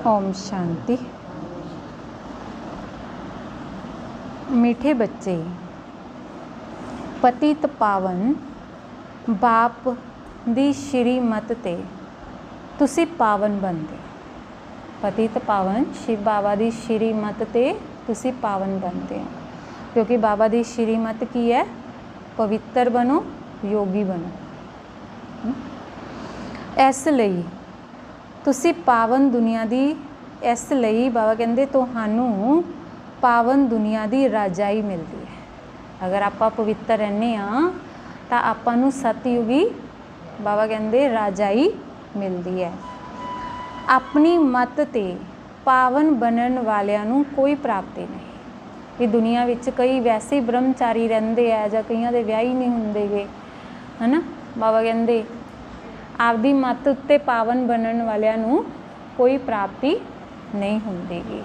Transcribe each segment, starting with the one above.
ओम शांति। मीठे बच्चे, पतित पावन बाप दी श्रीमत ते तुसी पावन बनते। पतित पावन शिव बाबा दी श्रीमत ते तुसी पावन बनते हो, क्योंकि बाबा दी श्रीमत की है, पवित्र बनो, योगी बनो। इसलिए तुसी पावन दुनिया दी, इसलिए बाबा कहते तुहानू पावन दुनिया दी राजाई मिलती है। अगर आप पवित्र रहने तो आपानू सतयुगी बाबा कहते राजाई मिलती है। अपनी मत ते पावन बनन वालियां नू कोई प्राप्ति नहीं। ये दुनिया विच कई वैसे ही ब्रह्मचारी रहिंदे है, जां कईयां दे विआह ही नहीं हुंदे गे, है ना। बाबा कहते आपदी मत उत्ते पावन बनन वालियां नू कोई प्राप्ति नहीं हुंदी गी।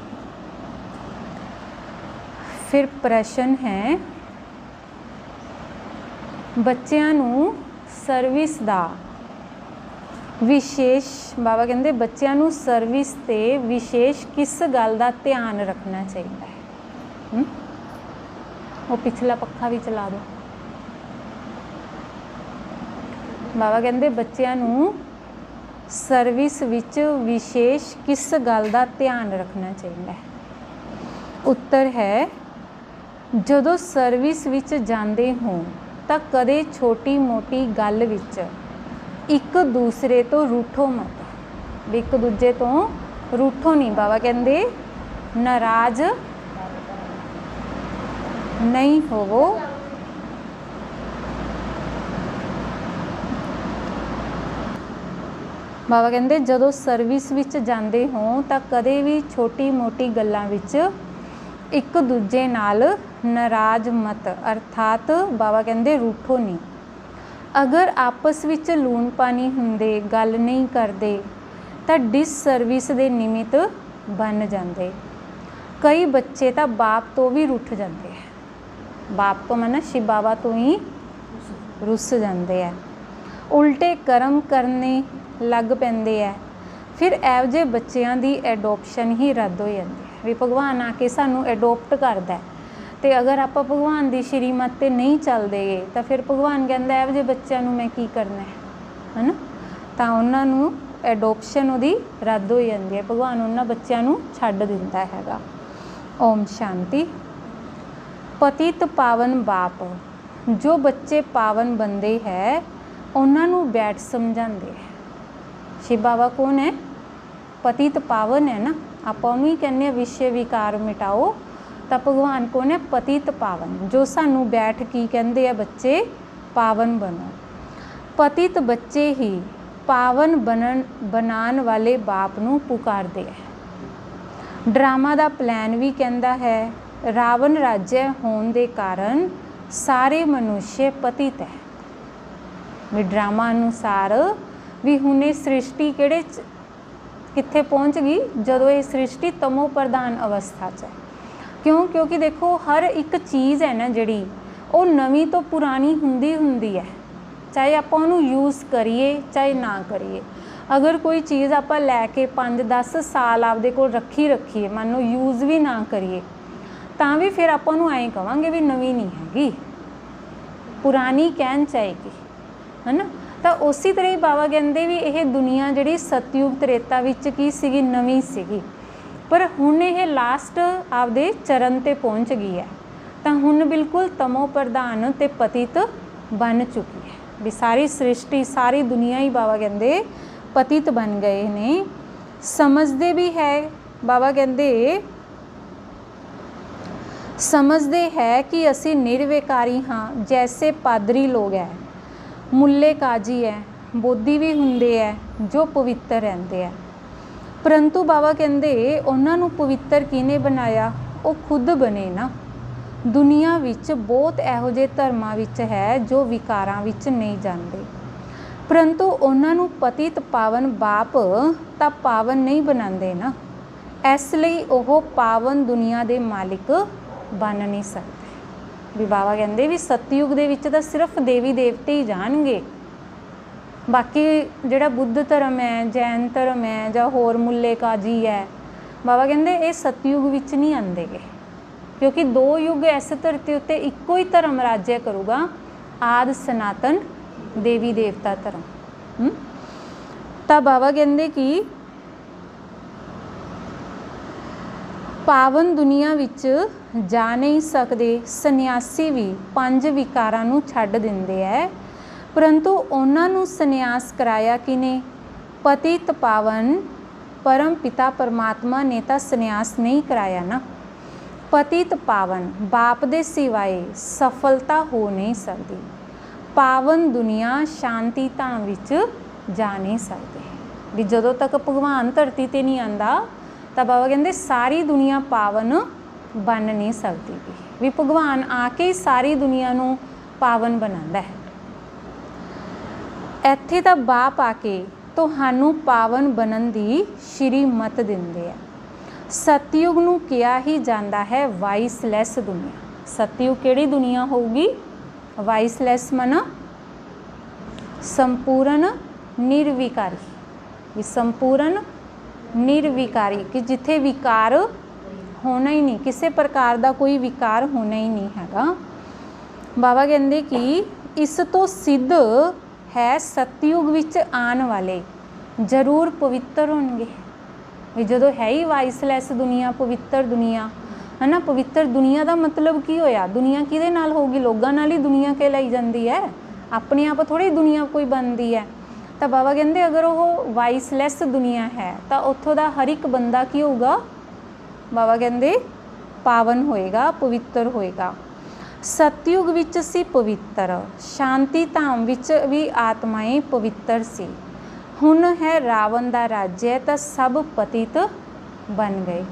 फिर प्रश्न है, बच्चियां नू सर्विस दा विशेष, बाबा कहते बच्चियां नू सर्विस ते विशेष किस गल दा ध्यान रखना चाहिए है। वो पिछला पक्खा भी चला दो। बाबा कहते बच्चियां नू सर्विस विच विशेष किस गल दा ध्यान रखना चाहिए। उत्तर है, जदों सर्विस विच जांदे हो तां कदे छोटी मोटी गल विच एक दूसरे तो रूठो मत। एक दूजे तो रूठो नहीं। बाबा कहते नाराज नहीं होवो, बाबा कहते जदों सर्विस विच जांदे हो तां कदे भी छोटी मोटी गल्लां विच एक दूजे नाल नाराज मत, अर्थात बाबा कहते रूठो नहीं। अगर आपस विच लून पानी हुंदे, गल नहीं करदे तां डिस सर्विस दे निमित बन जांदे। कई बच्चे तां बाप तो भी रूठ जाते हैं। बाप तो मना शिव बाबा तो ही रुस जाते हैं, उल्टे कर्म करने लग पैंदे है। फिर एहो जे बच्चियां दी एडोप्शन ही रद्द हो जाती है। भी भगवान आके सानू एडोप्ट करदा है, तो अगर आप भगवान की श्रीमत ते नहीं चलते तो फिर भगवान कहता एहो जे बच्चों नू मैं की करना है ना। तो उन्होंने एडोप्शन उहदी रद्द हो जाती है, भगवान उन्होंने बच्चों नू छड्ड दिंदा हैगा। ओम शांति। पतित पावन बाप जो बच्चे पावन बनते हैं उन्होंने बैठ समझाते हैं। शिव बाबा कौन है? पतित पावन है ना। आप उन्होंने ही कहने विषय विकार मिटाओ, तो भगवान कौन है? पतित पावन, जो सानू बैठ की कहते हैं बच्चे पावन बनो। पतित बच्चे ही पावन बनाने वाले बाप नू पुकारते हैं। ड्रामा का प्लैन भी कहता है रावण राज्य होने के कारण सारे मनुष्य पतित है। भी ड्रामा अनुसार भी हुणे सृष्टि किहड़े कित्थे पहुँच गई, जदों ये सृष्टि तमो प्रधान अवस्था च है। क्यों? क्योंकि देखो हर एक चीज़ है ना जिहड़ी वो नवीं तो पुरानी हुंदी हुंदी है, चाहे आप उहनूं यूज़ करिए चाहे ना करिए। अगर कोई चीज़ आप लैके 5-10 साल आपदे कोल रखीए, मान लो यूज़ भी ना करिए, तां भी फिर आप उहनूं ऐं कहांगे भी नवीं नहीं हैगी, पुरानी कहन चाहेगी, है ना। तो उसी तरह ही बाबा कहते भी यह दुनिया जी सतयुग त्रेता विच की सीगी, नवीं सीगी, पर हुण यह लास्ट आपदे चरण ते पहुँच गई है। तो हुण बिल्कुल तमो प्रधान ते पतित बन चुकी है। भी सारी सृष्टि सारी दुनिया ही बाबा कहते पतित बन गए ने। समझते भी है, बाबा कहते समझते है कि असी निर्विकारी हाँ, जैसे पादरी लोग हैं, मुल्ले काजी है, बोधी भी हुंदे है जो पवित्र रहते हैं। परंतु बाबा कहते उन्होंने पवित्र किने बनाया? वो खुद बने ना। दुनिया विच बहुत इहो जे धर्मां विच है जो विकारां विच नहीं जाते, परंतु उन्होंने पतित पावन बाप तां पावन नहीं बनाते ना। इसलिए वो पावन दुनिया के मालिक बन नहीं सकते। भी बाबा कहते भी सतयुग दे विच तां सिर्फ देवी देवते ही जाणगे, बाकी जिहड़ा बुद्ध धर्म है, जैन धर्म है, जां होर मुल्ले काजी है, बाबा कहंदे ये सतयुग विच नहीं आंदे गे, क्योंकि 2 युग इस धरती उत्ते इक्को ही धर्म राज्य करूगा, आदि सनातन देवी देवता धर्म। तो बाबा कहंदे कि पावन दुनिया विच जा नहीं सकते, सन्यासी भी 5 विकारां नूं छड्ड दिंदे है, परंतु उन्हां नूं सन्यास कराया किने? पतित पावन परम पिता परमात्मा ने तो सन्यास नहीं कराया ना। पतित पावन बाप दे सिवाए सफलता हो नहीं सकती, पावन दुनिया शांति धाम विच जा नहीं सकते। भी जदों तक भगवान धरती ते नहीं आंदा तो बाबा कहंदे सारी दुनिया पावन बन नहीं सकती, भी भगवान आके ही सारी दुनिया नूं पावन बनांदा है। ਇੱਥੇ ਤਾਂ ਬਾਪ ਆ ਕੇ ਤੁਹਾਨੂੰ ਪਾਵਨ ਬਣਨ ਦੀ ਸ਼੍ਰੀਮਤ ਦਿੰਦੇ ਆ। ਸਤਯੁਗ ਨੂੰ ਕਿਹਾ ਹੀ ਜਾਂਦਾ ਹੈ ਵਾਈਸਲੈਸ ਦੁਨੀਆ। ਸਤਯੁਗ ਕਿਹੜੀ ਦੁਨੀਆ ਹੋਊਗੀ? ਵਾਈਸਲੈਸ ਮਨ ਸੰਪੂਰਨ ਨਿਰਵਿਕਾਰੀ, ਵੀ ਸੰਪੂਰਨ ਨਿਰਵਿਕਾਰੀ ਕਿ ਜਿੱਥੇ ਵਿਕਾਰ ਹੋਣਾ ਹੀ ਨਹੀਂ, ਕਿਸੇ ਪ੍ਰਕਾਰ ਦਾ ਕੋਈ ਵਿਕਾਰ ਹੋਣਾ ਹੀ ਨਹੀਂ ਹੈਗਾ। ਬਾਬਾ ਕਹਿੰਦੇ ਕਿ ਇਸ ਤੋਂ ਸਿੱਧ है सतयुग विच आने वाले जरूर पवित्र होंगे। भी जदों है ही वाइसलैस दुनिया, पवित्र दुनिया है ना। पवित्र दुनिया का मतलब की होया? दुनिया किहदे नाल होगी? लोगां नाल ही दुनिया कहलाई जाती है, अपने आप थोड़ी दुनिया कोई बनती है। तो बाबा कहते अगर वो वाइसलैस दुनिया है तो उत्थों दा हर एक बंदा की होगा? बाबा कहते पावन होएगा, पवित्र होएगा। सतयुग विच सी पवित्र, शांति धाम विच भी आत्माएं पवित्र सी। हुण है रावण दा राज्य तो सब पतित बन गए।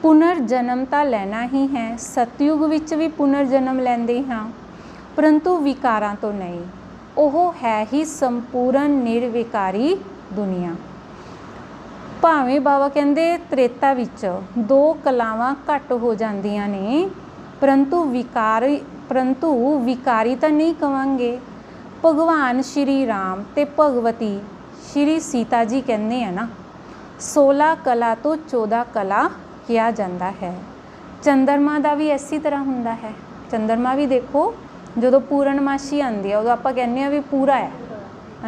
पुनर्जन्म तो लेना ही है, सतयुग विच भी पुनर्जन्म लैंदे हाँ, परंतु विकारां तो नहीं। ओह है ही संपूर्ण निर्विकारी दुनिया। भावें बाबा कहंदे त्रेता विच 2 कलावां घट हो जांदियां ने, परंतु विकारी तो नहीं कहांगे। भगवान श्री राम ते भगवती श्री सीता जी कहते हैं ना 16 कला तो 14 कला किया जाता है। चंद्रमा का भी इसी तरह हुंदा है। चंद्रमा भी देखो जो पूर्णमाशी आती है उदों आपां कहने भी पूरा है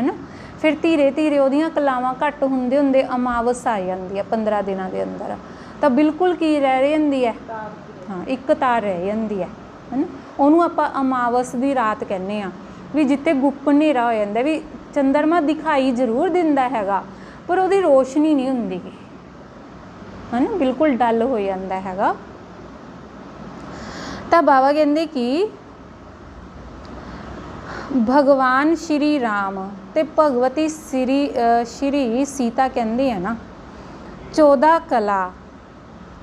ना, फिर धीरे धीरे उहदियां कलावां घट हुंदे हुंदे अमावस आ जाती है 15 दिनों के अंदर, तो बिल्कुल की रह रही है, हाँ एक तार रह जाती है ना। उन्होंने आप अमावस की रात कहने भी जिते गुप्त हनेरा हो जाता, भी चंद्रमा दिखाई जरूर दिंदा हैगा पर उसकी रोशनी नहीं हुंदी है ना, बिल्कुल डल हो जाता हैगा। तो बाबा कहते कि भगवान श्री राम ते भगवती श्री सीता कहते हैं ना 14 कला,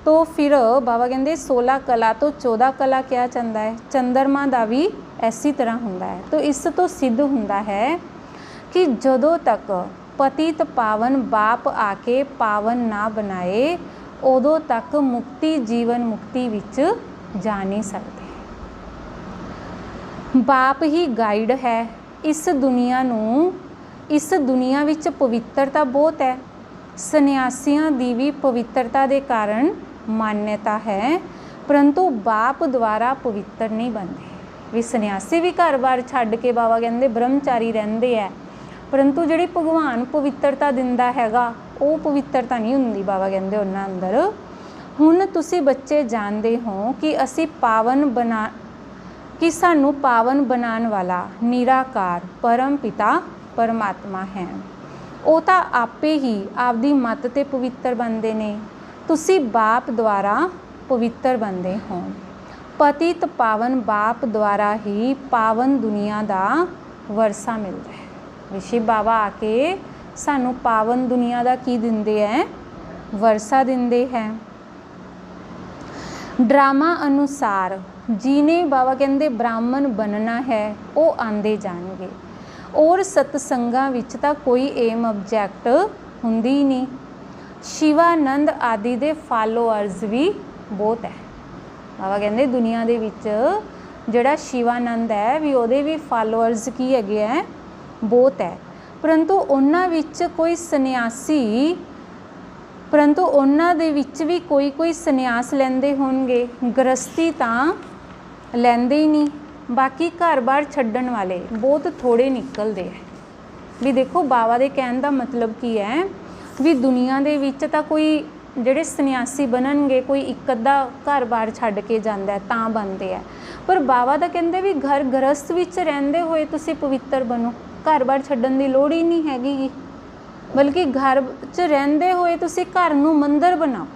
तो फिर बाबा कहते 16 कला तो 14 कला क्या चाहता है? चंद्रमा का भी इसी तरह होंदा है। तो इस तो सिद्ध होंदा है कि जदों तक पतित पावन बाप आके पावन ना बनाए उदों तक मुक्ति जीवन मुक्ति विच जा नहीं सकते। बाप ही गाइड है इस दुनिया नूं। इस दुनिया विच पवित्रता बहुत है, सन्यासियों की भी पवित्रता के कारण मान्यता है, परंतु बाप द्वारा पवित्र नहीं बनते। भी सन्यासी भी घर बार छड्ड के बाबा कहते ब्रह्मचारी रहंदे है, परंतु जिहड़ी भगवान पवित्रता दिंदा हैगा वो पवित्रता नहीं हुंदी। बाबा कहते उन्हां अंदर हुण तुसीं बच्चे जानते हो कि असीं पावन बना कि सानू पावन बनाने वाला निराकार परम पिता परमात्मा है। वो तो आपे ही आपदी मत ते पवित्र बनते ने, तुसी बाप द्वारा पवित्र बनते हो। पतित पावन बाप द्वारा ही पावन दुनिया का वरसा मिलता है। ऋषि बाबा आके सानू पावन दुनिया का की दिंदे है? वरसा दिंदे हैं। ड्रामा अनुसार जिन्हें बाबा कहते ब्राह्मण बनना है वो आंदे जाएंगे, और सत्संगां विच तां कोई एम ऑब्जैक्ट हुंदी ही नहीं। शिवानंद आदि दे फॉलोअर्स भी बहुत है। बाबा कहते दुनिया दे विच जिहड़ा शिवानंद है भी उहदे भी फॉलोअर्स की हैगे है बहुत है, परंतु उन्हां दे विच भी कोई सन्यास लैंदे होणगे, गृहस्थी तां लैंदे ही नहीं। बाकी घर बार छड्डण वाले बहुत थोड़े निकलते हैं। भी देखो बाबा दे कहण दा मतलब की है भी दुनिया दे विच तां कोई ਜਿਹੜੇ सन्यासी बनणगे कोई एक अद्धा घर बार छड्ड के जांदा है तां बनते हैं, पर बाबा तां कहंदे भी घर गृहस्थ विच रहिंदे होए तुसीं पवित्र बनो, घर बार छड्डण दी लोड़ ही नहीं हैगी, बल्कि घर च रहिंदे होए तुसीं घर नूं मंदिर बनाओ।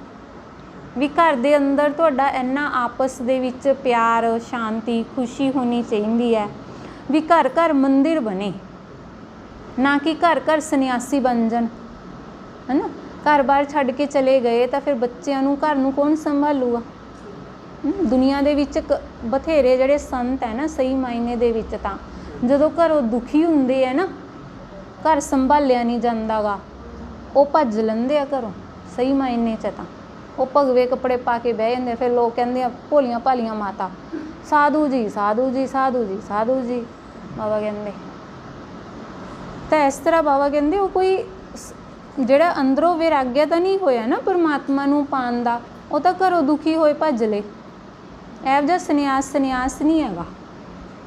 भी घर दे अंदर तुहाडा इन्ना आपस दे विच प्यार शांति खुशी होनी चाहिदी है भी घर घर मंदिर बने, ना कि घर घर सन्यासी बन जाण, है ना। घर बार छड्ड के चले गए तो फिर बच्चों नूं घर नूं कौन संभालूगा। दुनिया दे विच बथेरे जिहड़े संत है ना सही मायने दे विच तां जदों घरों दुखी हुंदे है ना, घर संभालिया नहीं जांदा गा, वो भज लैंदे आ घरों सही मायने च तां वो भगवे कपड़े पा के बह जांदे। फिर लोग कहंदे भोलियां भालियां माता साधु जी साधु जी साधु जी साधु जी बाबा कहंदे। तो इस तरह बाबा कहंदे वो कोई ਜਿਹੜਾ अंदरों वैराग्य तो नहीं होया ना परमात्मा नूं पाण दा, वो तो घरों दुखी होए भज ले। इहो जिहा सन्यास नहीं हैगा।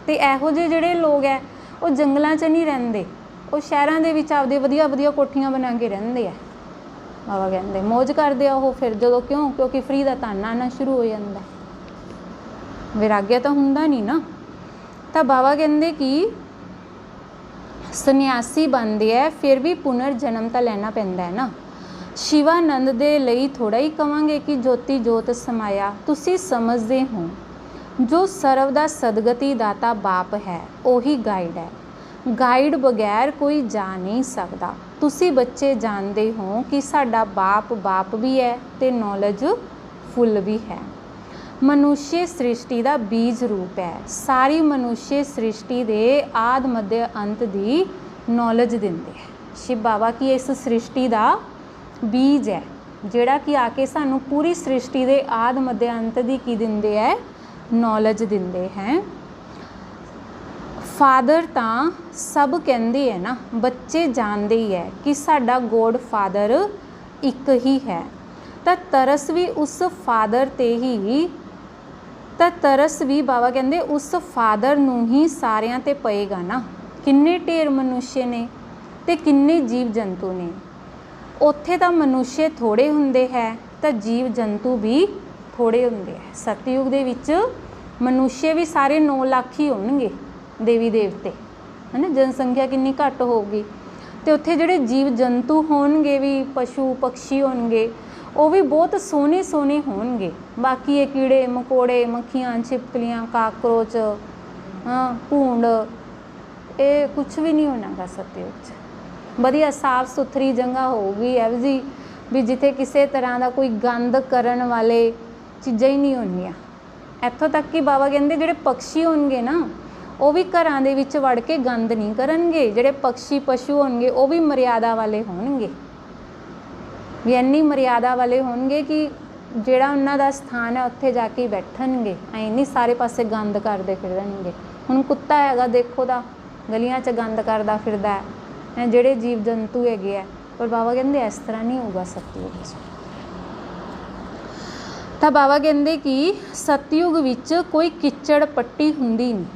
तो इहो ਜਿਹੇ ਜਿਹੜੇ लोग है वो जंगलों च नहीं रहिंदे, वो शहरों के विच आपदे वधिया वधिया कोठियां बना के रहिंदे आ। बाबा कहंदे मौज करदे आ वो फिर जदों क्योंकि फ्री दा ताना आना शुरू हो जांदा, वैराग्य तो हुंदा नहीं ना। तो बाबा कहंदे कि सन्यासी बनते है फिर भी पुनर्जन्म तो लैना पैंदा है ना। शिवानंद दे लई थोड़ा ही कहांगे कि ज्योति जोत समाया, तुसी समझदे हो जो सर्व दा सदगति दाता बाप है वही गाइड है, गाइड बगैर कोई जा नहीं सकता। तुसी बच्चे जानते हो कि साडा बाप भी है ते नॉलेज फुल भी है। मनुष्य सृष्टि का बीज रूप है, सारी मनुष्य सृष्टि के आद मध्य अंत की नॉलेज देंदे है। शिव बाबा की इस सृष्टि का बीज है जिहड़ा कि आके सानू पूरी सृष्टि के आद मध्य अंत की की दिंदे है नॉलेज दिंदे हैं। फादर तां सब कहंदे है ना, बच्चे जानते ही है कि साडा गॉड फादर एक ही है। तो तरस भी उस फादर ते ही तरस भी बाबा कहंदे उस फादर नूं ही सारियां ते पएगा ना। किन्ने ढेर मनुष्य ने ते किन्ने जीव जंतु ने, उत्थे तां मनुष्य थोड़े हुंदे है तो जीव जंतु भी थोड़े हुंदे है। सतयुग दे विच मनुष्य भी सारे 9 लाख ही होणगे, देवी देवते है ना, जनसंख्या किन्नी घट होगी। तो उत्थे जिहड़े जीव जंतु होणगे भी पशु पक्षी होणगे वो भी बहुत सोहने सोहने होणगे। बाकी ये कीड़े मकोड़े मक्खियां छिपकलियां काकरोच भूंड ये कुछ भी नहीं होना गा सतयुग। वधिया साफ सुथरी जगह होगी एहो जी भी जिथे किसी तरह का कोई गंद करन वाले चीज़ां ही नहीं होणगियां। इत्थों तक कि बाबा कहंदे जिहड़े पक्षी होणगे ना वो भी घरां दे विच वड़ के गंद नहीं करनगे। जिहड़े पक्षी पशु होणगे वो भी मर्यादा वाले होणगे, भी इन्नी मर्यादा वाले होणगे कि जिहड़ा उन्हां दा स्थान है उत्थे जाके बैठणगे, ऐ नहीं सारे पासे गंद करदे फिरनगे। हुण कुत्ता हैगा देखो दा गलियां च गंद करदा फिरदा है, जिहड़े जीव जंतु हैगे आ, पर बाबा कहंदे इस तरह नहीं होगा सतयुग च। तो बाबा कहंदे कि सतयुग विच कोई किचड़ पट्टी हुंदी नहीं,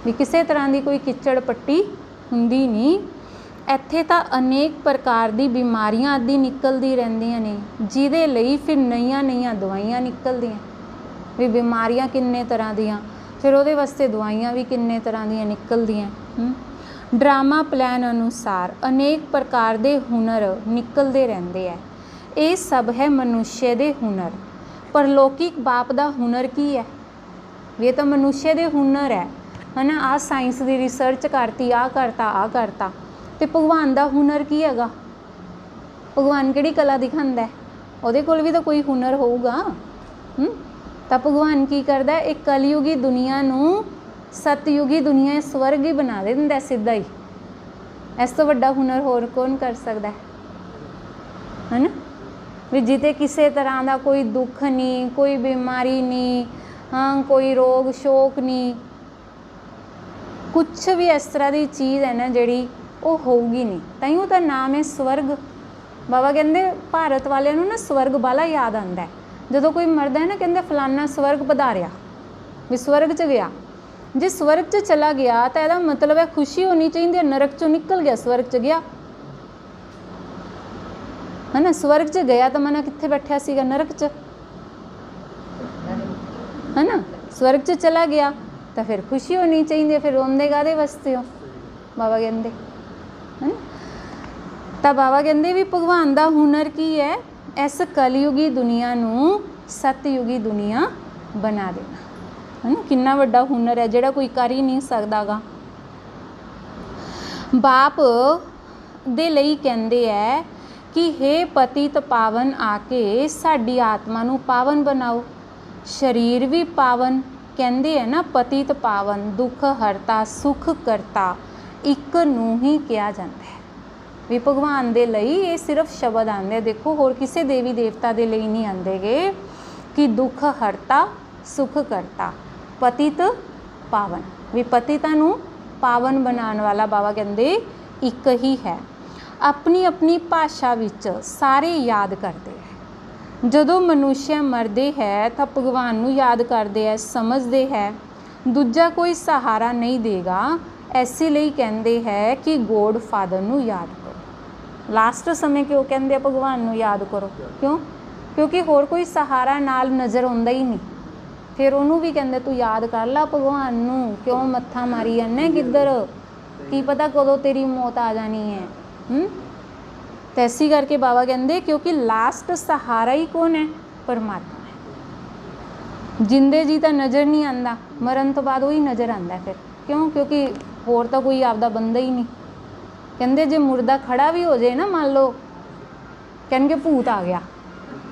भी किसी तरह की कोई किचड़ पट्टी हुंदी नहीं। ਇੱਥੇ ਤਾਂ अनेक प्रकार की बीमारियां आदि निकलती ਰਹਿੰਦੀਆਂ ने, ਜਿਹਦੇ ਲਈ फिर नई दवाइयां निकलदियां। भी बीमारियां किन्ने तरह दियां, फिर ਉਹਦੇ वास्ते दवाइयां भी किन्ने तरह दियां निकलदियां। ड्रामा प्लान अनुसार अनेक प्रकार के हुनर निकलते रहते हैं। ये सब है मनुष्य के हुनर। परलौकिक बाप का हुनर की है? ये तो मनुष्य के हुनर है ना। आ साइंस की रिसर्च करती, आ करता तो भगवान का हुनर की हैगा? भगवान किहड़ी कला दिखांदा है? उहदे कोल भी तो कोई हुनर होऊगा। तो भगवान की करदा है, एक कलयुगी दुनिया नूं सतयुगी दुनिया स्वर्ग ही बना दिंदा सीधा ही। इस तो वड्डा हुनर होर कौन कर सकता है ना। भी जिते किसी तरह का कोई दुख नहीं, कोई बीमारी नहीं, हाँ कोई रोग शोक नहीं, कुछ भी इस तरह की चीज़ है ना जिहड़ी ਉਹ ਹੋਊਗੀ ਨਹੀਂ। ਤਾਈਓ ਤਾਂ ਨਾਮ ਹੈ ਸਵਰਗ। ਬਾਬਾ ਕਹਿੰਦੇ ਭਾਰਤ ਵਾਲਿਆਂ ਨੂੰ ਨਾ ਸਵਰਗ ਵਾਲਾ ਯਾਦ ਆਉਂਦਾ ਹੈ। ਜਦੋਂ ਕੋਈ ਮਰਦਾ ਹੈ ਨਾ, ਕਹਿੰਦੇ ਫਲਾਨਾ ਸਵਰਗ ਪਧਾਰਿਆ, ਵੀ ਸਵਰਗ 'ਚ ਗਿਆ। ਜੇ ਸਵਰਗ 'ਚ ਚਲਾ ਗਿਆ ਤਾਂ ਇਹਦਾ ਮਤਲਬ ਹੈ ਖੁਸ਼ੀ ਹੋਣੀ ਚਾਹੀਦੀ ਹੈ, ਨਰਕ 'ਚੋਂ ਨਿਕਲ ਗਿਆ, ਸਵਰਗ 'ਚ ਗਿਆ, ਹੈ ਨਾ। ਸਵਰਗ 'ਚ ਗਿਆ ਤਾਂ ਮਨਾ ਕਿੱਥੇ ਬੈਠਿਆ ਸੀਗਾ? ਨਰਕ 'ਚ, ਹੈ ਨਾ। ਸਵਰਗ 'ਚ ਚਲਾ ਗਿਆ ਤਾਂ ਫਿਰ ਖੁਸ਼ੀ ਹੋਣੀ ਚਾਹੀਦੀ ਹੈ, ਫਿਰ ਰੋਂਦੇ ਕਾਹਦੇ ਵਾਸਤੇ ਹੋ? ਬਾਬਾ ਕਹਿੰਦੇ, ਹੈ ਨਾ। ਤਾਂ ਬਾਬਾ ਕਹਿੰਦੇ ਵੀ ਭਗਵਾਨ ਦਾ ਹੁਨਰ ਕੀ ਹੈ? ਇਸ ਕਲਯੁਗੀ ਦੁਨੀਆ ਨੂੰ ਸਤਯੁਗੀ ਦੁਨੀਆ ਬਣਾ ਦੇਣਾ, ਹੈ ਨਾ। ਕਿੰਨਾ ਵੱਡਾ ਹੁਨਰ ਹੈ ਜਿਹੜਾ ਕੋਈ ਕਰ ਹੀ ਨਹੀਂ ਸਕਦਾ ਗਾ। ਬਾਪ ਦੇ ਲਈ ਕਹਿੰਦੇ ਹੈ ਕਿ ਹੇ ਪਤਿਤ ਪਾਵਨ, ਆ ਕੇ ਸਾਡੀ ਆਤਮਾ ਨੂੰ ਪਾਵਨ ਬਣਾਓ, ਸਰੀਰ ਵੀ ਪਾਵਨ। ਕਹਿੰਦੇ ਹੈ ਨਾ ਪਤਿਤ ਪਾਵਨ, ਦੁੱਖ ਹਰਤਾ, ਸੁਖ ਕਰਤਾ, ਇੱਕ ਨੂੰ ਹੀ ਕਿਹਾ ਜਾਂਦਾ ਹੈ। ਵੀ ਭਗਵਾਨ ਦੇ ਲਈ ਇਹ ਸਿਰਫ ਸ਼ਬਦ ਆਉਂਦੇ, ਦੇਖੋ ਹੋਰ ਕਿਸੇ ਦੇਵੀ ਦੇਵਤਾ ਦੇ ਲਈ ਨਹੀਂ ਆਉਂਦੇਗੇ ਕਿ ਦੁੱਖ ਹਰਤਾ, ਸੁਖ ਕਰਤਾ, ਪਤਿਤ ਪਾਵਨ। ਵੀ ਪਤਿਤਾਂ ਨੂੰ ਪਾਵਨ ਬਣਾਉਣ ਵਾਲਾ ਬਾਬਾ ਕਹਿੰਦੇ ਇੱਕ ਹੀ ਹੈ। ਆਪਣੀ ਆਪਣੀ ਭਾਸ਼ਾ ਵਿੱਚ ਸਾਰੇ ਯਾਦ ਕਰਦੇ ਹੈ। ਜਦੋਂ ਮਨੁੱਖ ਮਰਦੇ ਹੈ ਤਾਂ ਭਗਵਾਨ ਨੂੰ ਯਾਦ ਕਰਦੇ ਹੈ, ਸਮਝਦੇ ਹੈ ਦੂਜਾ ਕੋਈ ਸਹਾਰਾ ਨਹੀਂ ਦੇਗਾ। ਇਸੇ ਲਈ ਕਹਿੰਦੇ ਹੈ ਕਿ ਗੋਡ ਫਾਦਰ ਨੂੰ ਯਾਦ ਕਰੋ। ਲਾਸਟ ਸਮੇਂ ਕਿਉਂ ਕਹਿੰਦੇ ਆ ਭਗਵਾਨ ਨੂੰ ਯਾਦ ਕਰੋ? ਕਿਉਂ? ਕਿਉਂਕਿ ਹੋਰ ਕੋਈ ਸਹਾਰਾ ਨਾਲ ਨਜ਼ਰ ਆਉਂਦਾ ਹੀ ਨਹੀਂ। ਫਿਰ ਉਹਨੂੰ ਵੀ ਕਹਿੰਦੇ ਤੂੰ ਯਾਦ ਕਰ ਲਾ ਭਗਵਾਨ ਨੂੰ, ਕਿਉਂ ਮੱਥਾ ਮਾਰੀ ਜਾਂਦਾ ਕਿੱਧਰ, ਕੀ ਪਤਾ ਕਦੋਂ ਤੇਰੀ ਮੌਤ ਆ ਜਾਣੀ ਹੈ। ਤਾਂ ਇਸੀ ਕਰਕੇ ਬਾਬਾ ਕਹਿੰਦੇ ਕਿਉਂਕਿ ਲਾਸਟ ਸਹਾਰਾ ਹੀ ਕੌਣ ਹੈ? ਪਰਮਾਤਮਾ ਹੈ। ਜਿੰਦੇ ਜੀ ਤਾਂ ਨਜ਼ਰ ਨਹੀਂ ਆਉਂਦਾ, ਮਰਨ ਤੋਂ ਬਾਅਦ ਉਹੀ ਨਜ਼ਰ ਆਉਂਦਾ ਫਿਰ। ਕਿਉਂ? ਕਿਉਂਕਿ ਹੋਰ ਤਾਂ ਕੋਈ ਆਪਦਾ ਬੰਦਾ ਹੀ ਨਹੀਂ। ਕਹਿੰਦੇ ਜੇ ਮੁਰਦਾ ਖੜਾ ਵੀ ਹੋ ਜਾਏ ਨਾ, ਮੰਨ ਲਓ ਕਹਿਣਗੇ ਭੂਤ ਆ ਗਿਆ,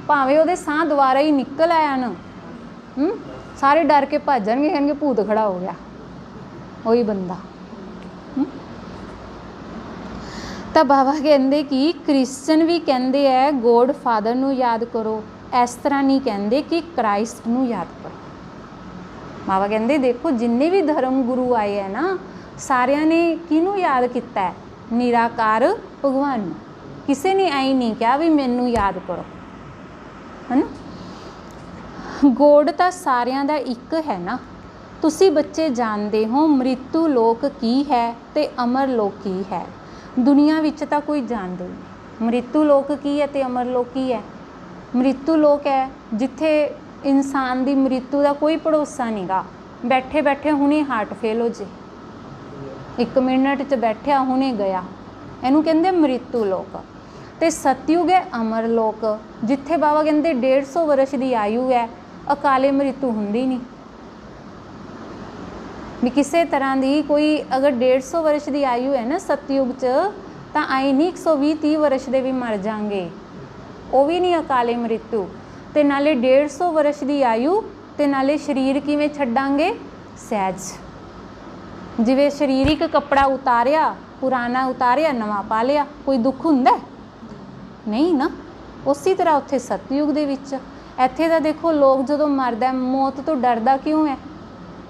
ਭਾਵੇਂ ਉਹਦੇ ਸਾਹ ਦੁਬਾਰਾ ਹੀ ਨਿਕਲ ਆਇਆ ਨਾ, ਸਾਰੇ ਡਰ ਕੇ ਭੱਜ ਜਾਣਗੇ, ਕਹਿਣਗੇ ਭੂਤ ਖੜਾ ਹੋ ਗਿਆ, ਉਹੀ ਬੰਦਾ। ਤਾਂ ਬਾਬਾ ਕਹਿੰਦੇ ਕਿ ਕ੍ਰਿਸਚਨ ਵੀ ਕਹਿੰਦੇ ਹੈ ਗੋਡ ਫਾਦਰ ਨੂੰ ਯਾਦ ਕਰੋ, ਇਸ ਤਰ੍ਹਾਂ ਨਹੀਂ ਕਹਿੰਦੇ ਕਿ ਕ੍ਰਾਈਸਟ ਨੂੰ ਯਾਦ ਕਰੋ। ਬਾਬਾ ਕਹਿੰਦੇ ਦੇਖੋ ਜਿੰਨੇ ਵੀ ਧਰਮ ਗੁਰੂ ਆਏ ਹੈ ਨਾ, ਸਾਰਿਆਂ ਨੇ ਕਿਹਨੂੰ ਯਾਦ ਕੀਤਾ ਹੈ? ਨਿਰਾਕਾਰ ਭਗਵਾਨ ਨੂੰ। ਕਿਸੇ ਨੇ ਐਂ ਨਹੀਂ ਕਿਹਾ ਵੀ ਮੈਨੂੰ ਯਾਦ ਕਰੋ, ਹੈ ਨਾ। ਗੋਡ ਤਾਂ ਸਾਰਿਆਂ ਦਾ ਇੱਕ ਹੈ ਨਾ। ਤੁਸੀਂ ਬੱਚੇ ਜਾਣਦੇ ਹੋ ਮ੍ਰਿਤੂ ਲੋਕ ਕੀ ਹੈ ਤੇ ਅਮਰ ਲੋਕ ਕੀ ਹੈ। ਦੁਨੀਆ ਵਿੱਚ ਤਾਂ ਕੋਈ ਜਾਣਦਾ ਨਹੀਂ ਮ੍ਰਿਤੂ ਲੋਕ ਕੀ ਹੈ ਤੇ ਅਮਰ ਲੋਕ ਕੀ ਹੈ। ਮ੍ਰਿਤੂ ਲੋਕ ਹੈ ਜਿੱਥੇ ਇਨਸਾਨ ਦੀ ਮ੍ਰਿਤੂ ਦਾ ਕੋਈ ਭਰੋਸਾ ਨਹੀਂ ਗਾ। ਬੈਠੇ ਬੈਠੇ ਹੁਣੇ ਹਾਰਟ ਫੇਲ ਹੋ ਜੇ, 1 ਮਿੰਟ 'ਚ ਬੈਠਿਆ ਹੁਣੇ ਗਿਆ, ਇਹਨੂੰ ਕਹਿੰਦੇ ਮ੍ਰਿਤੂ ਲੋਕ। ਤੇ ਸਤਯੁਗ ਹੈ ਅਮਰ ਲੋਕ, ਜਿੱਥੇ ਬਾਬਾ ਕਹਿੰਦੇ 150 ਵਰਸ਼ ਦੀ ਆਯੂ ਹੈ, ਅਕਾਲੇ ਮ੍ਰਿਤੂ ਹੁੰਦੀ ਨਹੀਂ। ਵੀ ਕਿਸੇ ਤਰ੍ਹਾਂ ਦੀ ਕੋਈ ਅਗਰ 150 ਵਰਸ਼ ਦੀ ਆਯੂ ਹੈ ਨਾ ਸਤਯੁਗ 'ਚ, ਤਾਂ ਆਈ ਨਹੀਂ 120-30 ਵਰਸ਼ ਦੇ ਵੀ ਮਰ ਜਾਣਗੇ, ਉਹ ਵੀ ਨਹੀਂ ਅਕਾਲੇ ਮ੍ਰਿਤੂ। ਤੇ ਨਾਲੇ 150 ਵਰਸ਼ ਦੀ ਆਯੂ, ਤੇ ਨਾਲੇ ਸਰੀਰ ਕਿਵੇਂ ਛੱਡਾਂਗੇ? ਸਹਿਜ। ਜਿਵੇਂ ਸਰੀਰਿਕ ਕੱਪੜਾ ਉਤਾਰਿਆ, ਪੁਰਾਣਾ ਉਤਾਰਿਆ, ਨਵਾਂ ਪਾ ਲਿਆ, ਕੋਈ ਦੁੱਖ ਹੁੰਦਾ ਨਹੀਂ ਨਾ। ਉਸੇ ਤਰ੍ਹਾਂ ਉੱਥੇ ਸਤਯੁਗ ਦੇ ਵਿੱਚ। ਇੱਥੇ ਤਾਂ ਦੇਖੋ ਲੋਕ ਜਦੋਂ ਮਰਦਾ ਮੌਤ ਤੋਂ ਡਰਦਾ ਕਿਉਂ ਹੈ?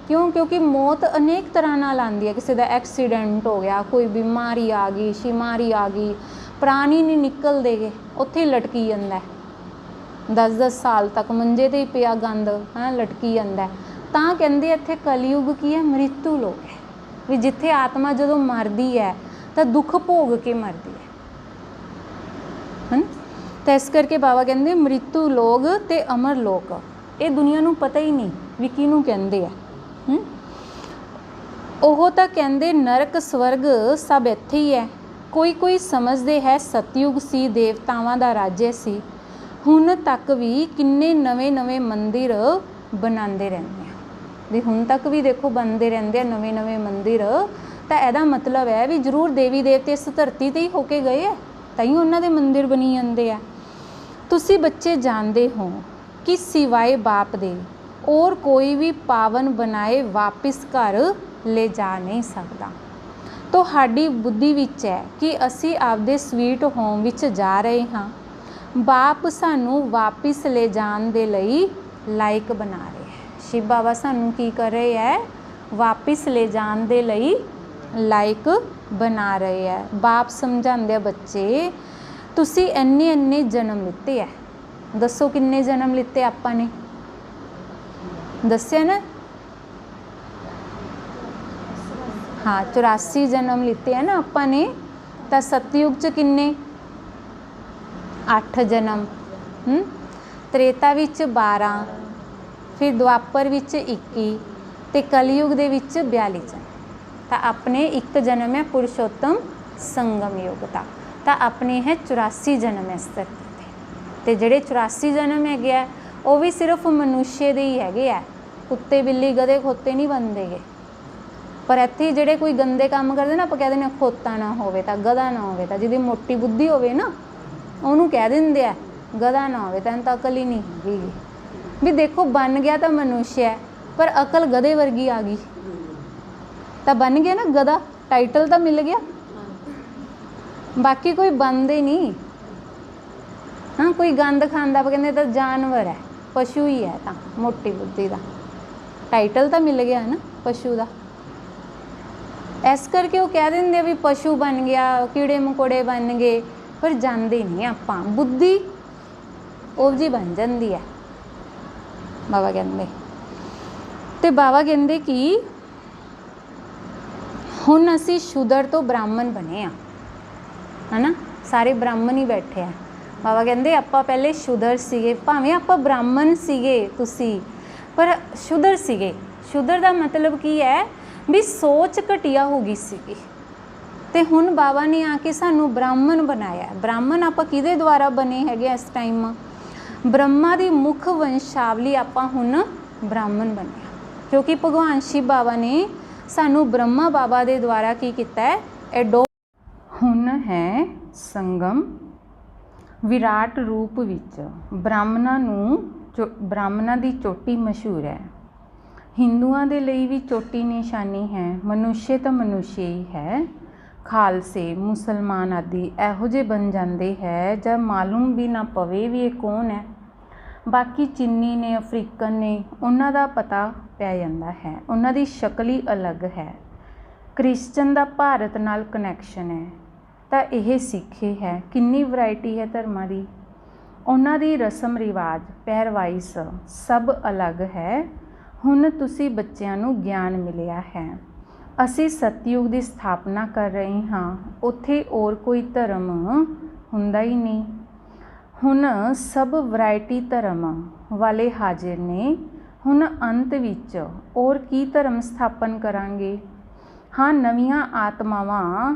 ਕਿਉਂ? ਕਿਉਂਕਿ ਮੌਤ ਅਨੇਕ ਤਰ੍ਹਾਂ ਨਾਲ ਆਉਂਦੀ ਹੈ। ਕਿਸੇ ਦਾ ਐਕਸੀਡੈਂਟ ਹੋ ਗਿਆ, ਕੋਈ ਬਿਮਾਰੀ ਆ ਗਈ, ਸ਼ਿਮਾਰੀ ਆ ਗਈ, ਪ੍ਰਾਣ ਹੀ ਨਹੀਂ ਨਿਕਲਦੇ ਗੇ, ਉੱਥੇ ਹੀ ਲਟਕੀ ਜਾਂਦਾ 10-10 ਸਾਲ ਤੱਕ ਮੰਜੇ 'ਤੇ ਹੀ ਪਿਆ ਗੰਦ, ਹੈ ਲਟਕੀ ਜਾਂਦਾ। ਤਾਂ ਕਹਿੰਦੇ ਇੱਥੇ ਕਲਯੁਗ ਕੀ ਹੈ? ਮ੍ਰਿਤੂ ਲੋਕ ਹੈ। ਵੀ ਜਿੱਥੇ ਆਤਮਾ ਜਦੋਂ ਮਰਦੀ ਹੈ ਤਾਂ ਦੁੱਖ ਭੋਗ ਕੇ ਮਰਦੀ ਹੈ, ਹੈ ਨਾ। ਤਾਂ ਇਸ ਕਰਕੇ ਬਾਬਾ ਕਹਿੰਦੇ ਮ੍ਰਿਤੂ ਲੋਕ ਤੇ ਅਮਰ ਲੋਕ, ਇਹ ਦੁਨੀਆ ਨੂੰ ਪਤਾ ਹੀ ਨਹੀਂ ਵੀ ਕਿਹਨੂੰ ਕਹਿੰਦੇ ਆ। ਉਹ ਤਾਂ ਕਹਿੰਦੇ ਨਰਕ ਸਵਰਗ ਸਭ ਇੱਥੇ ਹੀ ਹੈ। ਕੋਈ ਕੋਈ ਸਮਝਦੇ ਹੈ ਸਤਯੁਗ ਸੀ, ਦੇਵਤਾਵਾਂ ਦਾ ਰਾਜ ਸੀ। ਹੁਣ ਤੱਕ ਵੀ ਕਿੰਨੇ ਨਵੇਂ ਮੰਦਿਰ ਬਣਾਉਂਦੇ ਰਹਿੰਦੇ ਆ, ਵੀ ਹੁਣ ਤੱਕ ਵੀ ਦੇਖੋ ਬਣਦੇ ਰਹਿੰਦੇ ਆ ਨਵੇਂ ਮੰਦਿਰ। ਤਾਂ ਇਹਦਾ ਮਤਲਬ ਹੈ ਵੀ ਜ਼ਰੂਰ ਦੇਵੀ ਦੇਵਤੇ ਇਸ ਧਰਤੀ 'ਤੇ ਹੀ ਹੋ ਕੇ ਗਏ ਆ, ਤਾਂ ਹੀ ਉਹਨਾਂ ਦੇ ਮੰਦਿਰ ਬਣੀ ਜਾਂਦੇ ਆ। ਤੁਸੀਂ ਬੱਚੇ ਜਾਣਦੇ ਹੋ ਕਿ ਸਿਵਾਏ ਬਾਪ ਦੇ ਔਰ ਕੋਈ ਵੀ ਪਾਵਨ ਬਣਾਏ ਵਾਪਿਸ ਘਰ ਲੈ ਜਾ ਨਹੀਂ ਸਕਦਾ। ਤੁਹਾਡੀ ਬੁੱਧੀ ਵਿੱਚ ਹੈ ਕਿ ਅਸੀਂ ਆਪਦੇ ਸਵੀਟ ਹੋਮ ਵਿੱਚ ਜਾ ਰਹੇ ਹਾਂ। ਬਾਪ ਸਾਨੂੰ ਵਾਪਿਸ ਲੈ ਜਾਣ ਦੇ ਲਈ ਲਾਇਕ ਬਣਾ ਰਹੇ ਹੈ। ਸ਼ਿਵ ਬਾਬਾ ਸਾਨੂੰ ਕੀ ਕਰ ਰਹੇ ਹੈ? ਵਾਪਿਸ ਲੈ ਜਾਣ ਦੇ ਲਈ ਲਾਇਕ बना रहे हैं। बाप समझाते बच्चे तुसी इन्ने इन्ने जन्म लिते है, दसो किन्ने जन्म लिते आपां ने, दस्या ना। हाँ 84 जन्म लिते हैं ना आपां ने। तो सतयुग च किन्ने 8 जन्म, त्रेता विच 12, फिर द्वापर विच 21 ते कलयुग दे विच 42 जन्म। तो अपने एक जन्म है पुरुषोत्तम संगम युग का, तो अपने है 84 जन्म इस धरती ते जिहड़े 84 जन्म है वो भी सिर्फ मनुष्य दे ही है, कुत्ते बिल्ली गधे खोते नहीं बनते गे। पर इत्थे जिहड़े कोई गंदे काम करते ना, आप कह दें खोता ना होवे तां गधा ना होवे तां, जिहदी मोटी बुद्धि होवे ना उहनूं कह दिंदे आ गधा ना होवे तां अकल ही नहीं हैगी। भी देखो बन गया तो मनुष्य है पर अकल गधे वर्गी आ गई, तो बन गया ना गधा, टाइटल तो मिल गया, बाकी कोई बनते नहीं। हाँ कोई गंद खांदा कहते तो जानवर है, पशु ही है, तो मोटी बुद्धि का टाइटल तो मिल गया ना पशु का। इस करके वो कह देंगे भी पशु बन गया, कीड़े मकोड़े बन गए, पर जानते नहीं आपां बुद्धि ਉਹ जी बन जाती है। बाबा कहते तो बाबा कहते कि हुण असी शूदर तो ब्राह्मण बने है ना, सारे ब्राह्मण ही बैठे हैं। बाबा कहते आपां पहले शूदर सीगे, भावें आपां ब्राह्मण सीगे तुसी, पर शूदर सीगे। शूदर का मतलब की है भी सोच घटिया हो गई सीगी, ते हुण बाबा ने आके सानू ब्राह्मण बनाया। ब्राह्मण आपां किहदे द्वारा बने हैगे इस टाइम, ब्रह्मा की मुख वंशावली आपां हुण ब्राह्मण बने, क्योंकि भगवान शिव बाबा ने सानू ब्रह्मा बाबा दे द्वारा की किया है एडो। हुण है संगम विराट रूप विच ब्राह्मणां नूं ब्राह्मणां दी चोटी मशहूर है। हिंदुआं दे लई भी चोटी निशानी है, मनुष्य तो मनुष्य ही है। खालसे मुसलमान आदि इहो जे बन जाते हैं जब मालूम भी ना पवे भी ये कौन है। बाकी चीनी ने अफ्रीकन ने उन्हां दा पता पै जांदा है, उन्हां दी शक्ल ही अलग है। क्रिश्चन दा भारत नाल कनैक्शन है, तो यह सिखे है। किन्नी वैरायटी है धर्मां दी, उन्हां दी रस्म रिवाज पहरवाइस सब अलग है। हुण तुसी बच्चिआं नूं ज्ञान मिलिया है। असी सतयुग की स्थापना कर रहे हाँ, उत्थे और कोई धर्म हुंदा ही नहीं। हुण सब वैरायटी धर्म वाले हाजिर ने। हुण अंत विच और की धर्म स्थापन करांगे। हाँ नवीआं आत्मावां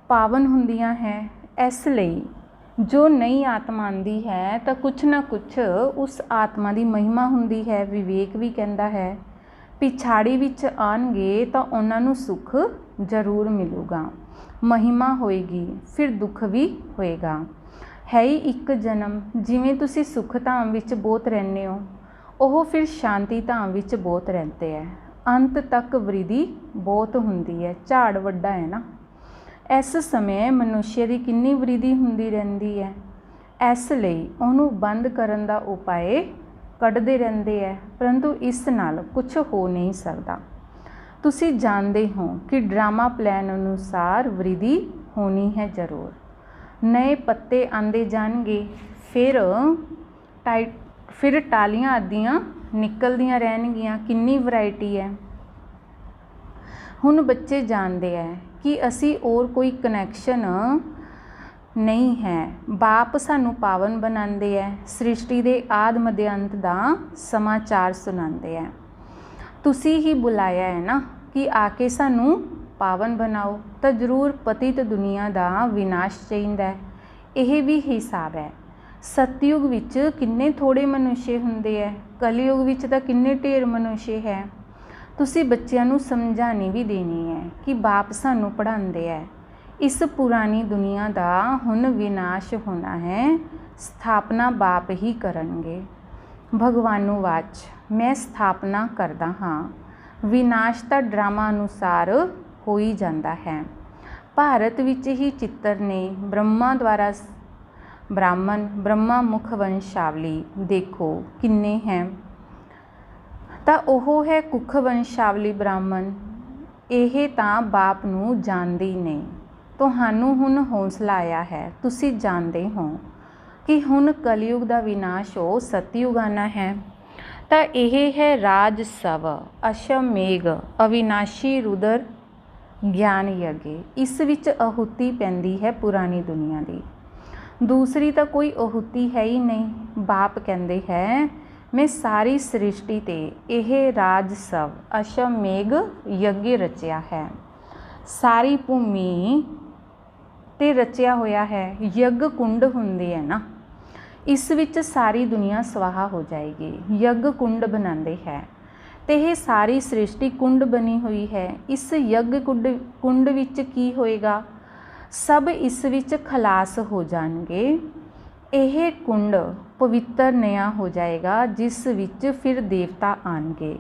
पावन हुंदियां हैं, इसलिए जो नई आत्मा आंदी है तो कुछ ना कुछ उस आत्मा की महिमा हुंदी है। विवेक भी कहता है पिछाड़ी विच आएंगे तो उन्होंने सुख जरूर मिलूगा, महिमा होएगी, फिर दुख भी होएगा। है ही एक जन्म, जिमें तुसी सुख धाम विच बहुत रहने हो, वह फिर शांति धाम विच बहुत रहते हैं। अंत तक वृद्धि बहुत हुंदी है, झाड़ वड्डा है ना। इस समय मनुष्य की कितनी वृद्धि हुंदी रहती है, इसलिए उन्होंने बंद करने का उपाय कढ़ते रहते हैं, परंतु इस नाल कुछ हो नहीं सकता। तुसी जानते हो कि ड्रामा प्लान अनुसार वृद्धि होनी है जरूर। नए पत्ते आंदे जाएंगे, फिर टालियां आदियां निकलदियां रहनगियां। कितनी वैरायटी है। हुण बच्चे जानते हैं कि असी और कोई कनैक्शन नहीं है। बाप सानू पावन बनाते हैं, सृष्टि के आद मध्य अंत का समाचार सुनाते हैं। तुसी ही बुलाया है ना कि आके सानू पावन बनाओ, तो जरूर पतित दुनिया का विनाश चाहिए। यह भी हिसाब है। सतयुग विच किन्ने थोड़े मनुष्य हुंदे है, कलयुग विच तां किन्ने ढेर मनुष्य है। तुसी बच्चिआं नू समझानी भी देनी है कि बाप सानू पढ़ाते हैं। इस पुरानी दुनिया का हुण विनाश होना है, स्थापना बाप ही करनगे। भगवानुवाच मैं स्थापना करदा हाँ, विनाश तो ड्रामा अनुसार हो ही जाता है। भारत विच ही चित्र ने ब्रह्मा द्वारा ब्राह्मण ब्रह्मा मुख वंशावली देखो किन्ने हैं, तो वह है कुख वंशावली ब्राह्मण। ਇਹ ਤਾਂ ਬਾਪ ਨੂੰ ਜਾਣਦੇ ਹੀ ਨਹੀਂ। ਤੁਹਾਨੂੰ ਹੁਣ ਹੌਸਲਾ ਆਇਆ ਹੈ, ਤੁਸੀਂ ਜਾਣਦੇ ਹੋ ਕਿ ਹੁਣ ਕਲਯੁਗ ਦਾ ਵਿਨਾਸ਼ ਹੋ ਸਤਯੁਗ ਆਉਣਾ ਹੈ। ਤਾਂ ਇਹ ਹੈ ਰਾਜ ਸਵ ਅਸ਼ਵਮੇਘ ਅਵਿਨਾਸ਼ੀ ਰੁਦਰ ਗਿਆਨ ਯਗੇ। ਇਸ ਵਿੱਚ ਆਹੁਤੀ ਪੈਂਦੀ ਹੈ ਪੁਰਾਣੀ ਦੁਨੀਆ ਦੀ, ਦੂਸਰੀ ਤਾਂ ਕੋਈ ਆਹੁਤੀ ਹੈ ਹੀ ਨਹੀਂ। ਬਾਪ ਕਹਿੰਦੇ ਹੈ ਮੈਂ ਸਾਰੀ ਸ੍ਰਿਸ਼ਟੀ ਤੇ ਇਹ ਰਾਜ ਸਵ ਅਸ਼ਵਮੇਘ ਯੱਗ ਰਚਿਆ ਹੈ, ਸਾਰੀ ਭੂਮੀ ਤੇ ਰਚਿਆ ਹੋਇਆ ਹੈ। ਯੱਗ ਕੁੰਡ ਹੁੰਦੇ ਹੈ ਨਾ, ਇਸ ਵਿੱਚ ਸਾਰੀ ਦੁਨੀਆ ਸਵਾਹਾ ਹੋ ਜਾਏਗੀ। ਯੱਗ ਕੁੰਡ ਬਣਾਉਂਦੇ ਹੈ ਤੇ ਇਹ ਸਾਰੀ ਸ੍ਰਿਸ਼ਟੀ ਕੁੰਡ ਬਣੀ ਹੋਈ ਹੈ। ਇਸ ਯੱਗ ਕੁੰਡ ਵਿੱਚ ਕੀ ਹੋਏਗਾ? ਸਭ ਇਸ ਵਿੱਚ ਖਲਾਸ ਹੋ ਜਾਣਗੇ। ਇਹ ਕੁੰਡ ਪਵਿੱਤਰ ਨਿਆ ਹੋ ਜਾਏਗਾ, ਜਿਸ ਵਿੱਚ ਫਿਰ ਦੇਵਤਾ ਆਣਗੇ।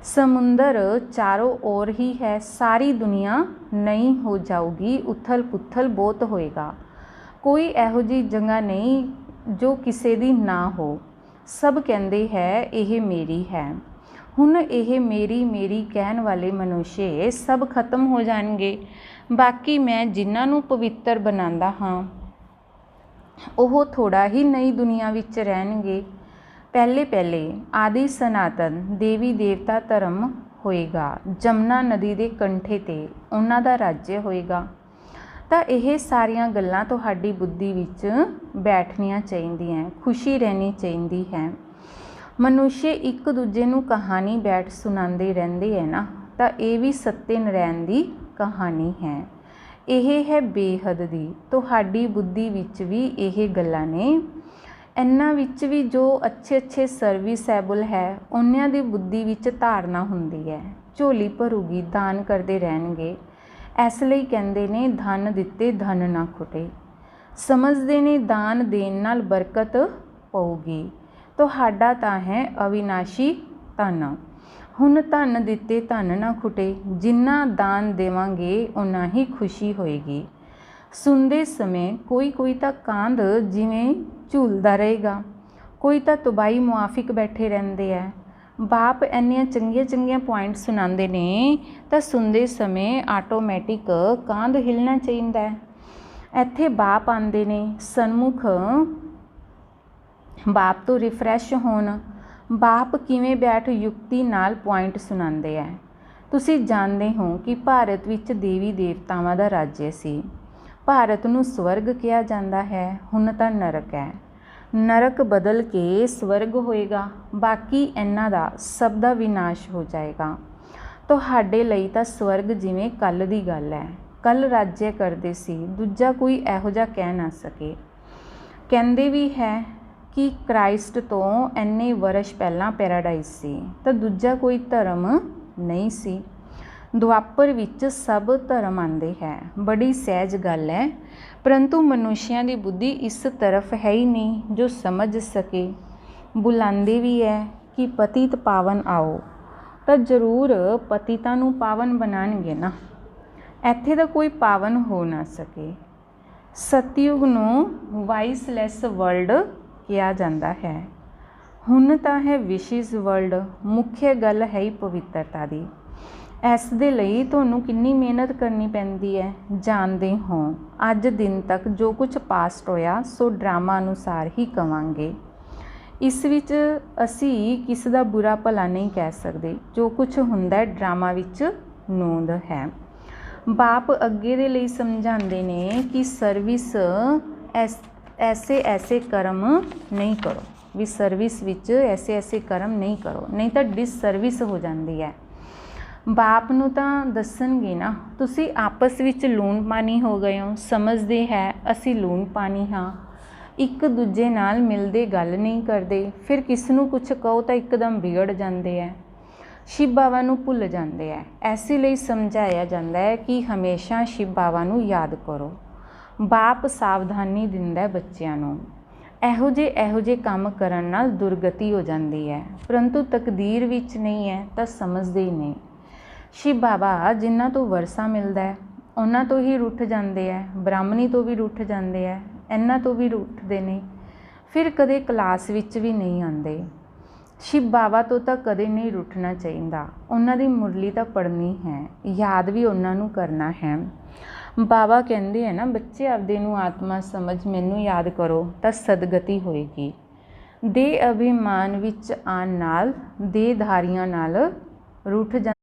ਸਮੁੰਦਰ ਚਾਰੋਂ ओर ਹੀ ਹੈ, ਸਾਰੀ ਦੁਨੀਆ ਨਹੀਂ ਹੋ ਜਾਊਗੀ। ਉਥਲ ਪੁਥਲ ਬਹੁਤ ਹੋਏਗਾ, ਕੋਈ ਇਹੋ ਜਿਹੀ ਜਗ੍ਹਾ ਨਹੀਂ ਜੋ ਕਿਸੇ ਦੀ ਨਾ ਹੋ। ਸਭ ਕਹਿੰਦੇ ਹੈ ਇਹ ਮੇਰੀ ਹੈ। ਹੁਣ ਇਹ ਮੇਰੀ ਮੇਰੀ ਕਹਿਣ ਵਾਲੇ ਮਨੁੱਖੇ ਸਭ ਖਤਮ ਹੋ ਜਾਣਗੇ। ਬਾਕੀ ਮੈਂ ਜਿਨ੍ਹਾਂ ਨੂੰ ਪਵਿੱਤਰ ਬਣਾਉਂਦਾ ਹਾਂ ਉਹ ਥੋੜਾ ਹੀ ਨਈ ਦੁਨੀਆ ਵਿੱਚ ਰਹਿਣਗੇ। ਪਹਿਲੇ ਆਦਿ ਸਨਾਤਨ ਦੇਵੀ ਦੇਵਤਾ ਧਰਮ ਹੋਏਗਾ। ਜਮਨਾ ਨਦੀ ਦੇ ਕੰਠੇ ਤੇ ਉਹਨਾਂ ਦਾ ਰਾਜ ਹੋਏਗਾ। ਤਾਂ ਇਹ ਸਾਰੀਆਂ ਗੱਲਾਂ ਤੁਹਾਡੀ ਬੁੱਧੀ ਵਿੱਚ ਬੈਠਣੀਆਂ ਚਾਹੀਦੀਆਂ, ਖੁਸ਼ੀ ਰਹਿਣੀ ਚਾਹੀਦੀ ਹੈ। ਮਨੁੱਖੇ ਇੱਕ ਦੂਜੇ ਨੂੰ ਕਹਾਣੀ ਬੈਠ ਸੁਣਾਉਂਦੇ ਰਹਿੰਦੇ ਹੈ ਨਾ, ਤਾਂ ਇਹ ਵੀ ਸੱਤੇ ਨਰਾਇਣ ਦੀ ਕਹਾਣੀ ਹੈ। ਇਹ ਹੈ ਬੇਹੱਦ ਦੀ। ਤੁਹਾਡੀ ਬੁੱਧੀ ਵਿੱਚ ਵੀ ਇਹ ਗੱਲਾਂ ਨੇ। ਇਹਨਾਂ ਵਿੱਚ ਵੀ ਜੋ ਅੱਛੇ ਸਰਵਿਸਏਬਲ ਹੈ ਉਹਨਾਂ ਦੀ ਬੁੱਧੀ ਵਿੱਚ ਧਾਰਨਾ ਹੁੰਦੀ ਹੈ। ਝੋਲੀ ਭਰੂਗੀ, ਦਾਨ ਕਰਦੇ ਰਹਿਣਗੇ। ਇਸ ਲਈ ਕਹਿੰਦੇ ਨੇ ਧਨ ਦਿੱਤੇ ਧਨ ਨਾ ਖੁੱਟੇ। ਸਮਝਦੇ ਨੇ ਦਾਨ ਦੇਣ ਨਾਲ ਬਰਕਤ ਪਊਗੀ। ਤੁਹਾਡਾ ਤਾਂ ਹੈ ਅਵਿਨਾਸ਼ੀ ਧਨ। ਹੁਣ ਧਨ ਦਿੱਤੇ ਧਨ ਨਾ ਖੁੱਟੇ। ਜਿੰਨਾ ਦਾਨ ਦੇਵਾਂਗੇ ਉਨਾ ਹੀ ਖੁਸ਼ੀ ਹੋਏਗੀ। ਸੁਣਦੇ ਸਮੇਂ ਕੋਈ ਤਾਂ ਕਾਂਧ ਜਿਵੇਂ ਝੂਲਦਾ ਰਹੇਗਾ, ਕੋਈ ਤਾਂ ਤਬਾਈ ਮੁਆਫਿਕ ਬੈਠੇ ਰਹਿੰਦੇ ਹੈ। ਬਾਪ ਇੰਨੀਆਂ ਚੰਗੀਆਂ ਪੁਆਇੰਟ ਸੁਣਾਉਂਦੇ ਨੇ ਤਾਂ ਸੁਣਦੇ ਸਮੇਂ ਆਟੋਮੈਟਿਕ ਕਾਂਧ ਹਿਲਣਾ ਚਾਹੀਦਾ ਹੈ। ਇੱਥੇ ਬਾਪ ਆਉਂਦੇ ਨੇ ਸਨਮੁਖ, ਬਾਪ ਤੋਂ ਰਿਫਰੈਸ਼ ਹੋਣ। ਬਾਪ ਕਿਵੇਂ ਬੈਠ ਯੁਕਤੀ ਨਾਲ ਪੁਆਇੰਟ ਸੁਣਾਉਂਦੇ ਹੈ। ਤੁਸੀਂ ਜਾਣਦੇ ਹੋ ਕਿ ਭਾਰਤ ਵਿੱਚ ਦੇਵੀ ਦੇਵਤਾਵਾਂ ਦਾ ਰਾਜ ਸੀ। ਭਾਰਤ ਨੂੰ ਸਵਰਗ ਕਿਹਾ ਜਾਂਦਾ ਹੈ, ਹੁਣ ਤਾਂ ਨਰਕ ਹੈ। ਨਰਕ ਬਦਲ ਕੇ ਸਵਰਗ ਹੋਏਗਾ। ਬਾਕੀ ਇਹਨਾਂ ਦਾ ਸਭ ਦਾ ਵਿਨਾਸ਼ ਹੋ ਜਾਏਗਾ। ਤੁਹਾਡੇ ਲਈ ਤਾਂ ਸਵਰਗ ਜਿਵੇਂ ਕੱਲ੍ਹ ਦੀ ਗੱਲ ਹੈ। ਕੱਲ੍ਹ ਰਾਜਿਆ ਕਰਦੇ ਸੀ, ਦੂਜਾ ਕੋਈ ਇਹੋ ਜਿਹਾ ਕਹਿ ਨਾ ਸਕੇ। ਕਹਿੰਦੇ ਵੀ ਹੈ ਕਿ ਕ੍ਰਾਈਸਟ ਤੋਂ ਇੰਨੇ ਵਰਸ਼ ਪਹਿਲਾਂ ਪੈਰਾਡਾਈਜ਼ ਸੀ, ਤਾਂ ਦੂਜਾ ਕੋਈ ਧਰਮ ਨਹੀਂ ਸੀ। ਦੁਆਪਰ ਵਿੱਚ ਸਭ ਧਰਮ ਆਉਂਦੇ ਹੈ। ਬੜੀ ਸਹਿਜ ਗੱਲ ਹੈ, ਪਰੰਤੂ ਮਨੁੱਖਿਆਂ ਦੀ ਬੁੱਧੀ ਇਸ ਤਰਫ ਹੈ ਹੀ ਨਹੀਂ ਜੋ ਸਮਝ ਸਕੇ। ਬੁਲਾਉਂਦੇ ਵੀ ਹੈ ਕਿ ਪਤਿਤ ਪਾਵਨ ਆਓ, ਤਾਂ ਜ਼ਰੂਰ ਪਤਿਤਾਂ ਨੂੰ ਪਾਵਨ ਬਣਾਉਣਗੇ ਨਾ। ਇੱਥੇ ਤਾਂ ਕੋਈ ਪਾਵਨ ਹੋ ਨਾ ਸਕੇ। ਸਤਯੁਗ ਨੂੰ ਵਾਈਸਲੈਸ ਵਰਲਡ ਕਿਹਾ ਜਾਂਦਾ ਹੈ। ਹੁਣ ਤਾਂ ਹੈ ਵਿਸ਼ਿਸ ਵਰਲਡ। ਮੁੱਖ ਗੱਲ ਹੈ ਹੀ ਪਵਿੱਤਰਤਾ ਦੀ। ਇਸ ਦੇ ਲਈ ਤੁਹਾਨੂੰ ਕਿੰਨੀ ਮਿਹਨਤ ਕਰਨੀ ਪੈਂਦੀ ਹੈ, ਜਾਣਦੇ ਹੋ। ਅੱਜ ਦਿਨ ਤੱਕ ਜੋ ਕੁਝ ਪਾਸਟ ਹੋਇਆ ਸੋ ਡਰਾਮਾ ਅਨੁਸਾਰ ਹੀ ਕਵਾਂਗੇ। ਇਸ ਵਿੱਚ ਅਸੀਂ ਕਿਸ ਦਾ ਬੁਰਾ ਭਲਾ ਨਹੀਂ ਕਹਿ ਸਕਦੇ। ਜੋ ਕੁਝ ਹੁੰਦਾ ਡਰਾਮਾ ਵਿੱਚ ਨੋਂਦ ਹੈ। ਬਾਪ ਅੱਗੇ ਦੇ ਲਈ ਸਮਝਾਉਂਦੇ ਨੇ ਕਿ ਸਰਵਿਸ ਐਸੇ ਕਰਮ ਨਹੀਂ ਕਰੋ, ਵੀ ਸਰਵਿਸ ਵਿੱਚ ਐਸੇ ਕਰਮ ਨਹੀਂ ਕਰੋ, ਨਹੀਂ ਤਾਂ ਡਿਸਸਰਵਿਸ ਹੋ ਜਾਂਦੀ ਹੈ। ਬਾਪ ਨੂੰ ਤਾਂ ਦੱਸਣਗੇ ਨਾ, ਤੁਸੀਂ ਆਪਸ ਵਿੱਚ ਲੂਣ ਪਾਣੀ ਹੋ ਗਏ ਹੋ। ਸਮਝਦੇ ਹੈ ਅਸੀਂ ਲੂਣ ਪਾਣੀ ਹਾਂ, ਇੱਕ ਦੂਜੇ ਨਾਲ ਮਿਲਦੇ ਗੱਲ ਨਹੀਂ ਕਰਦੇ। ਫਿਰ ਕਿਸ ਨੂੰ ਕੁਛ ਕਹੋ ਤਾਂ ਇੱਕਦਮ ਵਿਗੜ ਜਾਂਦੇ ਹੈ, ਸ਼ਿਵ ਬਾਬਾ ਨੂੰ ਭੁੱਲ ਜਾਂਦੇ ਹੈ। ਐਸੇ ਲਈ ਸਮਝਾਇਆ ਜਾਂਦਾ ਹੈ ਕਿ ਹਮੇਸ਼ਾ ਸ਼ਿਵ ਬਾਬਾ ਨੂੰ ਯਾਦ ਕਰੋ। ਬਾਪ ਸਾਵਧਾਨੀ ਦਿੰਦਾ ਬੱਚਿਆਂ ਨੂੰ। ਇਹੋ ਜਿਹੇ ਕੰਮ ਕਰਨ ਨਾਲ ਦੁਰਗਤੀ ਹੋ ਜਾਂਦੀ ਹੈ, ਪਰੰਤੂ ਤਕਦੀਰ ਵਿੱਚ ਨਹੀਂ ਹੈ ਤਾਂ ਸਮਝਦੇ ਹੀ ਨਹੀਂ। ਸ਼ਿਵ ਬਾਬਾ ਜਿਨ੍ਹਾਂ ਤੋਂ ਵਰਸਾ ਮਿਲਦਾ ਹੈ ਉਹਨਾਂ ਤੋਂ ਹੀ ਰੁੱਠ ਜਾਂਦੇ ਹੈ। ਬ੍ਰਾਹਮਣੀ ਤੋਂ ਵੀ ਰੁੱਠ ਜਾਂਦੇ ਹੈ, ਇਹਨਾਂ ਤੋਂ ਵੀ ਰੁੱਠਦੇ ਨੇ। ਫਿਰ ਕਦੇ ਕਲਾਸ ਵਿੱਚ ਵੀ ਨਹੀਂ ਆਉਂਦੇ। शिव बाबा तो कदे नहीं रुठना चाहिए, उन्हां दी मुरली तो पढ़नी है, याद भी उन्हां नूं करना है। बाबा कहंदे है ना, बच्चे आपदे नूं आत्मा समझ मैनूं याद करो तो सदगति होएगी। देह अभिमान विच आन नाल देहधारियां नाल रूठ जा।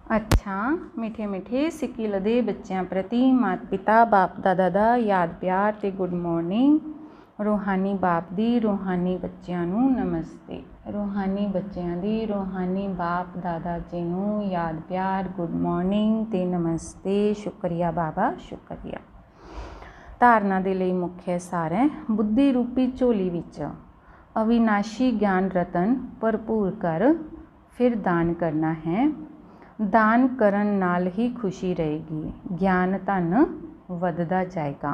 अच्छा, मिठे मिठे सिक्किल दे बच्चों प्रति माता पिता बाप दादा दा याद प्यार ते गुड मॉर्निंग। रूहानी बाप दी रूहानी बच्चों नूं नमस्ते। रूहानी बच्चों दी रूहानी बाप दादा जी नूं याद प्यार गुड मॉर्निंग ते नमस्ते। शुक्रिया बाबा, शुक्रिया। धारना दे लई मुख्य सार है, बुद्धि रूपी झोली विच अविनाशी ज्ञान रतन भरपूर कर फिर दान करना है। दान करन नाल ही खुशी रहेगी, ज्ञान धन वधदा जाएगा।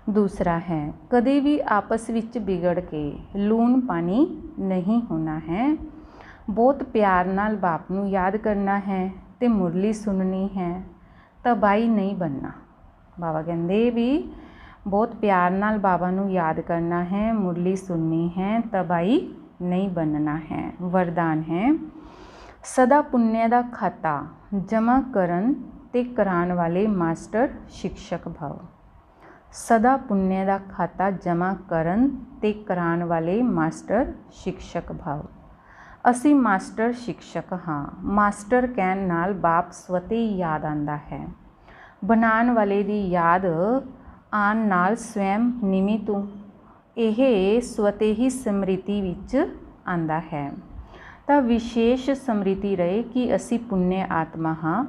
दूसरा है, कदे भी आपस विच बिगड़ के लून पानी नहीं होना है। बहुत प्यार नाल बाप नूं याद करना है ते मुरली सुननी है, तबाही नहीं बनना। बाबा कहंदे भी बहुत प्यार नाल बाबा नूं याद करना है, मुरली सुननी है, तबाही नहीं बनना है। वरदान है, सदा पुण्य का खाता जमा करन ते करान वाले मास्टर शिक्षक भव। सदा पुण्य का खाता जमा करन ते करान वाले मास्टर शिक्षक भव। असी मास्टर शिक्षक हाँ। मास्टर कहन नाल बाप स्वते ही याद आंदा है। बनान वाले दी याद आन नाल स्वयं निमित यह स्वते ही स्मृति विच आंदा है। तो विशेष स्मृति रहे कि असी पुण्य आत्मा हाँ।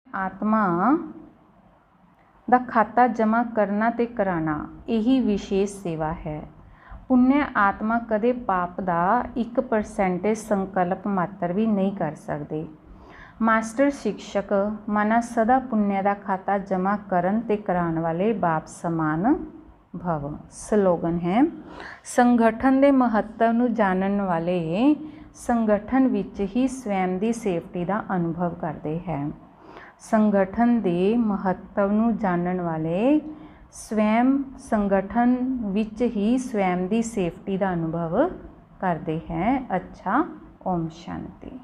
आत्मा दा खाता जमा करना ते कराना यही विशेष सेवा है। पुण्य आत्मा कदे पाप दा 1% संकल्प मात्र भी नहीं कर सकते। मास्टर शिक्षक माना सदा पुण्य का खाता जमा करन ते करान वाले बाप समान भव। स्लोगन है, संगठन के महत्व नूं जानन वाले संगठन विच ही स्वयं की सेफ्टी का अनुभव करते हैं। संगठन के महत्व नूं जानन वाले स्वयं संगठन विच ही स्वयं की सेफ्टी का अनुभव करते हैं। अच्छा, ओम शांति।